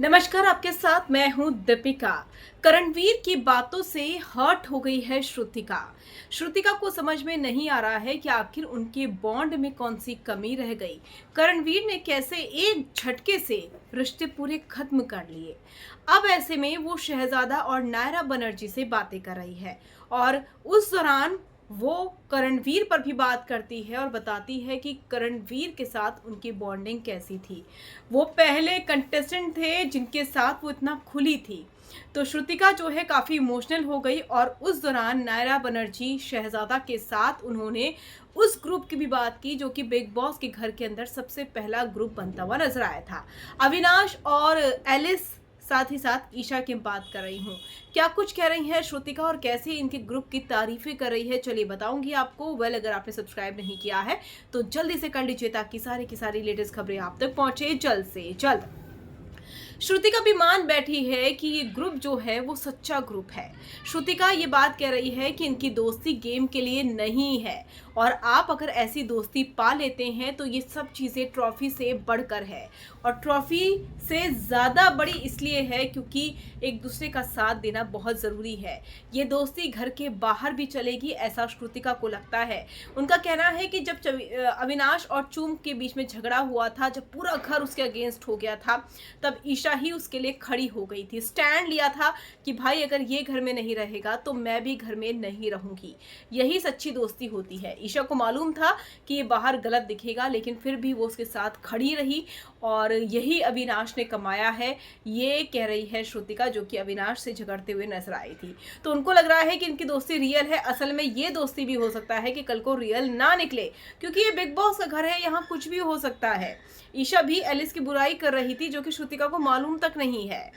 नमस्कार, आपके साथ मैं हूं दीपिका। करणवीर की बातों से हर्ट हो गई है श्रुतिका। श्रुतिका को समझ में नहीं आ रहा है कि आखिर उनके बॉन्ड में कौन सी कमी रह गई। करणवीर ने कैसे एक झटके से रिश्ते पूरे खत्म कर लिए। अब ऐसे में वो शहजादा और नायरा बनर्जी से बातें कर रही है और उस दौरान वो करणवीर पर भी बात करती है और बताती है कि करणवीर के साथ उनकी बॉन्डिंग कैसी थी। वो पहले कंटेस्टेंट थे जिनके साथ वो इतना खुली थी। तो श्रुतिका जो है काफ़ी इमोशनल हो गई और उस दौरान नायरा बनर्जी शहजादा के साथ उन्होंने उस ग्रुप की भी बात की जो कि बिग बॉस के घर के अंदर सबसे पहला ग्रुप बनता हुआ नजर आया था। अविनाश और एलिस साथ ही साथ ईशा की बात कर रही हूँ। क्या कुछ कह रही है श्रुतिका और कैसे इनके ग्रुप की तारीफें कर रही है, चलिए बताऊंगी आपको। अगर आपने सब्सक्राइब नहीं किया है तो जल्दी से कर लीजिए ताकि सारी की सारी लेटेस्ट खबरें आप तक पहुंचे जल्द से जल्द। श्रुतिका भी मान बैठी है कि ये ग्रुप जो है वो सच्चा ग्रुप है। श्रुतिका ये बात कह रही है कि इनकी दोस्ती गेम के लिए नहीं है और आप अगर ऐसी दोस्ती पा लेते हैं तो ये सब चीज़ें ट्रॉफी से बढ़कर है और ट्रॉफी से ज़्यादा बड़ी इसलिए है क्योंकि एक दूसरे का साथ देना बहुत ज़रूरी है। ये दोस्ती घर के बाहर भी चलेगी, ऐसा श्रुतिका को लगता है। उनका कहना है कि जब अविनाश और चूम के बीच में झगड़ा हुआ था, जब पूरा घर उसके अगेंस्ट हो गया था, तब ईशा ही उसके लिए खड़ी हो गई थी, स्टैंड लिया था कि भाई अगर ये घर में नहीं रहेगा तो मैं भी घर में नहीं रहूंगी। यही सच्ची दोस्ती होती है। ईशा को मालूम था कि ये बाहर गलत दिखेगा लेकिन फिर भी वो उसके साथ खड़ी रही और यही अविनाश ने कमाया है, ये कह रही है श्रुतिका, जो कि अविनाश से झगड़ते हुए नजर आई थी। तो उनको लग रहा है कि इनकी दोस्ती रियल है। असल में ये दोस्ती भी हो सकता है कि कल को रियल ना निकले क्योंकि ये बिग बॉस का घर है, यहाँ कुछ भी हो सकता है। ईशा भी एलिस की बुराई कर रही थी जो कि श्रुतिका को मालूम तक नहीं है।